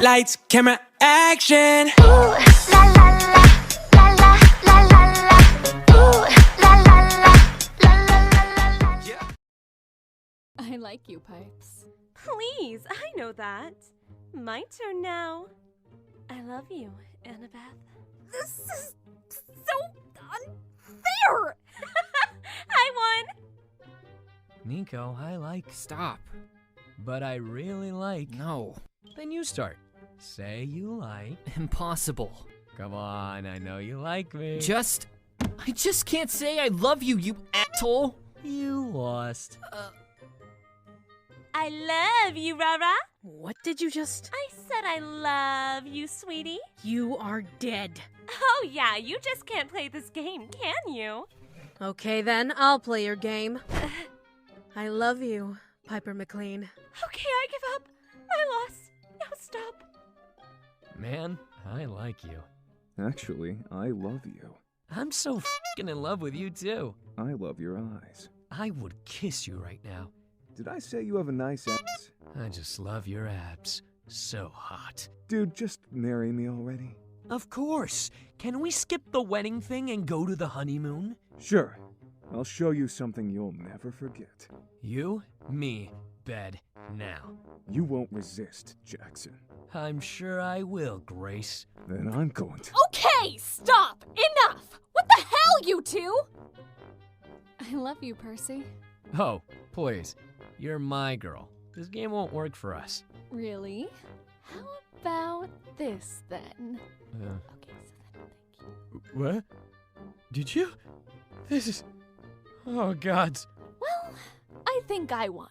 Lights, camera, action. Ooh, la la la, la la la la la. Ooh, la la la, la la la la. Yeah. I like you, Pipes. Please, I know that. My turn now. I love you, Annabeth. This is so unfair! I won! Nico, I like. Stop. But I really like. No. Then you start. Say you like. Impossible. Come on, I know you like me. I just can't say I love you, you asshole. You lost. I love you, Rara. What did you just? I said I love you, sweetie. You are dead. Oh yeah, you just can't play this game, can you? Okay then, I'll play your game. I love you, Piper McLean. Okay, I give up. I lost. Now stop. Man, I like you. Actually, I love you. I'm so f***ing in love with you too. I love your eyes. I would kiss you right now. Did I say you have a nice ass? I just love your abs. So hot. Dude, just marry me already. Of course. Can we skip the wedding thing and go to the honeymoon? Sure. I'll show you something you'll never forget. You, me, bed, now. You won't resist, Jackson. I'm sure I will, Grace. Then I'm going to. Okay, stop! Enough! What the hell, you two? I love you, Percy. Oh, please. You're my girl. This game won't work for us. Really? How about this then? Uh, Okay, so then thank you. what? Did you? This is... Oh, God. Well, I think I won.